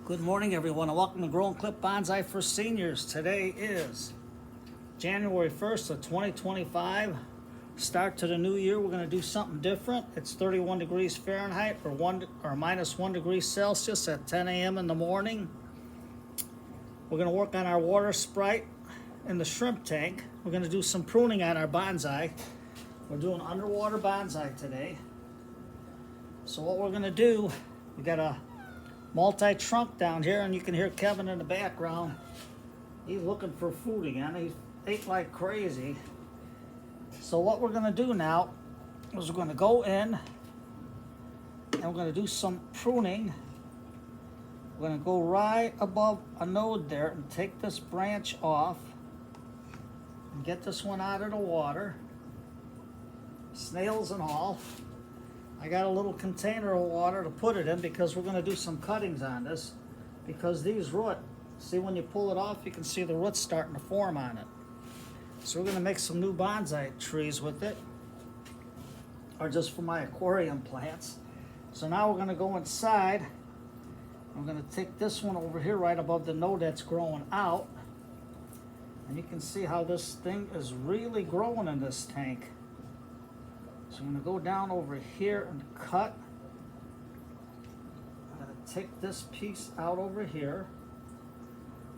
Good morning, everyone, and welcome to Grow and Clip Bonsai for Seniors. Today is January 1st of 2025. Start to the new year. We're going to do something different. It's 31 degrees Fahrenheit or minus 1 degree Celsius at 10 a.m. in the morning. We're going to work on our Watersprite in the shrimp tank. We're going to do some pruning on our bonsai. We're doing underwater bonsai today. So what we're going to do, we got a multi-trunk down here, and you can hear Kevin in the background. He's looking for food again. He ate like crazy. So what we're going to do now is we're going to go in and we're going to do some pruning. We're going to go right above a node there and take this branch off and get this one out of the water, snails and all. I got a little container of water to put it in because we're going to do some cuttings on this, because these root, see, when you pull it off, you can see the roots starting to form on it. So we're going to make some new bonsai trees with it, or just for my aquarium plants. So now we're going to go inside. I'm going to take this one over here right above the node that's growing out, and you can see how this thing is really growing in this tank. So I'm going to go down over here and cut. I'm going to take this piece out over here,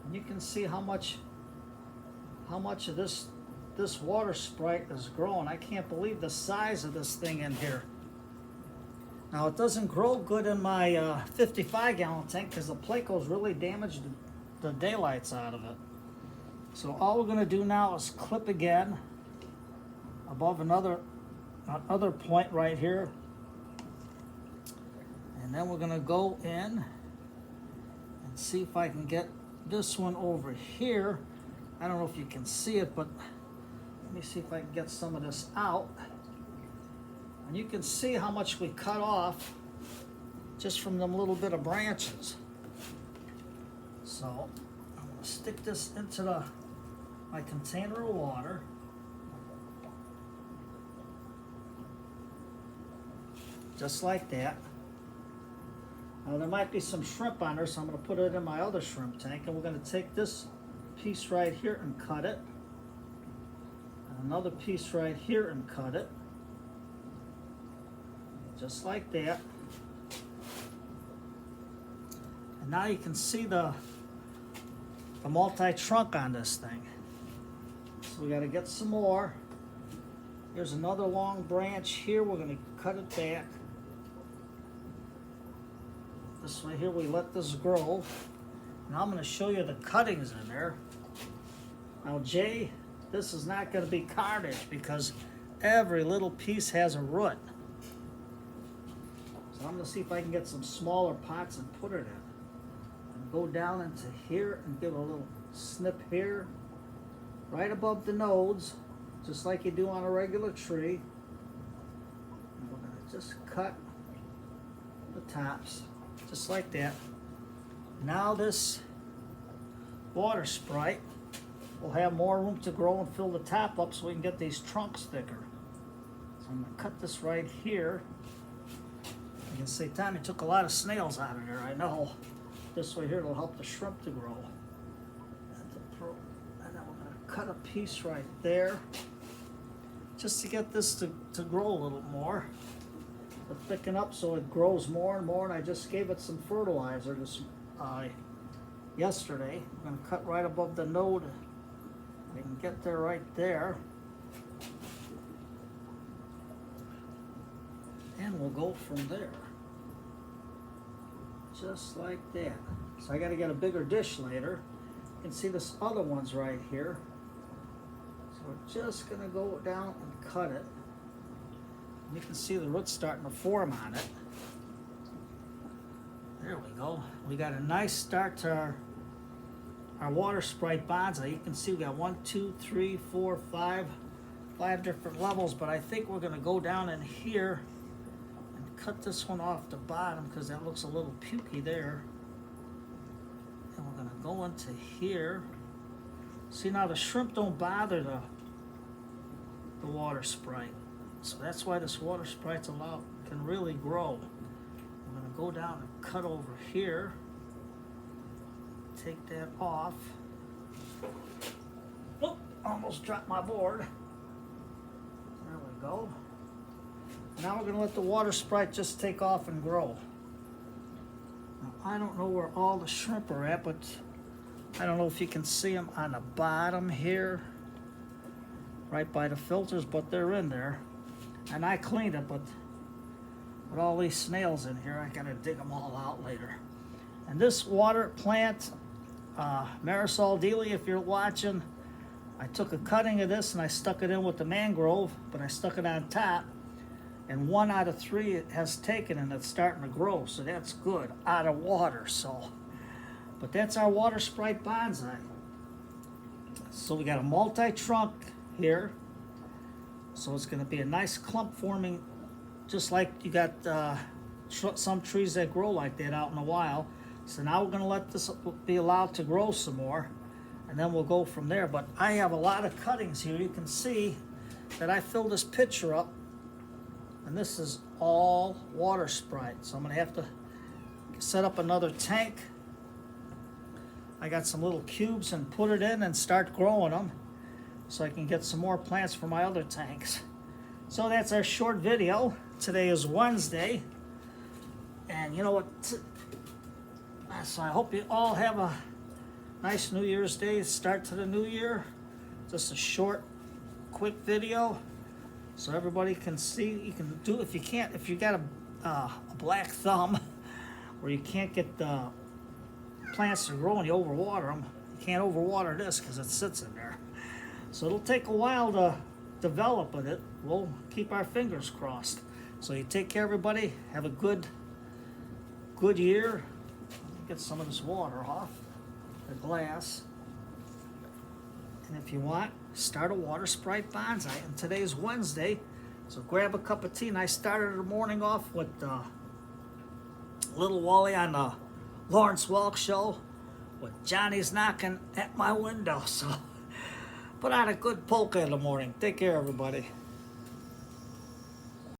and you can see how much of this Watersprite is growing. I can't believe the size of this thing in here. Now it doesn't grow good in my 55-gallon tank because the Placo's really damaged the daylights out of it. So all we're going to do now is clip again above another point right here, and then we're going to go in and see if I can get this one over here. I don't know if you can see it, but let me see if I can get some of this out. And you can see how much we cut off just from them little bit of branches. So I'm going to stick this into my container of water. Just like that. Now there might be some shrimp on there, so I'm going to put it in my other shrimp tank, and we're going to take this piece right here and cut it, and another piece right here and cut it, just like that. And now you can see the multi-trunk on this thing. So we got to get some more. Here's another long branch here. We're going to cut it back. This way here, we let this grow. Now I'm going to show you the cuttings in there. Now Jay, this is not going to be cartage because every little piece has a root. So I'm going to see if I can get some smaller pots and put it in. And go down into here and give a little snip here, right above the nodes, just like you do on a regular tree. And we're going to just cut the tops. Just like that. Now this Watersprite will have more room to grow and fill the top up so we can get these trunks thicker. So I'm going to cut this right here. You can see Tommy took a lot of snails out of there, I know. This way here will help the shrimp to grow. And then we're going to cut a piece right there just to get this to grow a little more. To thicken up so it grows more and more, and I just gave it some fertilizer yesterday. I'm going to cut right above the node. I can get there right there. And we'll go from there. Just like that. So I got to get a bigger dish later. You can see this other one's right here. So we're just going to go down and cut it. You can see the roots starting to form on it. There we go. We got a nice start to our Watersprite bonsai. You can see we got 1, 2, 3, 4, 5 different levels, but I think we're going to go down in here and cut this one off the bottom because that looks a little pukey there. And we're going to go into here. See, now the shrimp don't bother the Watersprite. So that's why this Watersprite's can really grow. I'm going to go down and cut over here. take that off. Oh, almost dropped my board. There we go. Now we're going to let the Watersprite just take off and grow. Now, I don't know where all the shrimp are at, but I don't know if you can see them on the bottom here, right by the filters, but they're in there. And I cleaned it, but with all these snails in here, I got to dig them all out later. And this water plant, Marisol Dealey, if you're watching, I took a cutting of this and I stuck it in with the mangrove, but I stuck it on top. And 1 out of 3 it has taken and it's starting to grow, so that's good, out of water. So, but that's our Watersprite bonsai. So we got a multi-trunk here, so it's going to be a nice clump forming, just like you got some trees that grow like that out in the wild. So now we're going to let this be allowed to grow some more, and then we'll go from there. But I have a lot of cuttings here. You can see that I filled this pitcher up. And this is all Watersprite. So I'm going to have to set up another tank. I got some little cubes and put it in and start growing them so I can get some more plants for my other tanks. So that's our short video. Today is Wednesday. And you know what? So I hope you all have a nice New Year's Day start to the new year. Just a short, quick video. So everybody can see. You can do, if you can't, if you got a black thumb where you can't get the plants to grow and you overwater them, you can't overwater this because it sits in there. So it'll take a while to develop with it. We'll keep our fingers crossed. So you take care, everybody. Have a good year. Let me get some of this water off the glass. And if you want, start a Watersprite bonsai. And today's Wednesday, so grab a cup of tea. And I started the morning off with Little Wally on the Lawrence Welk Show with Johnny's Knocking at My Window. So put on a good polka in the morning. Take care, everybody.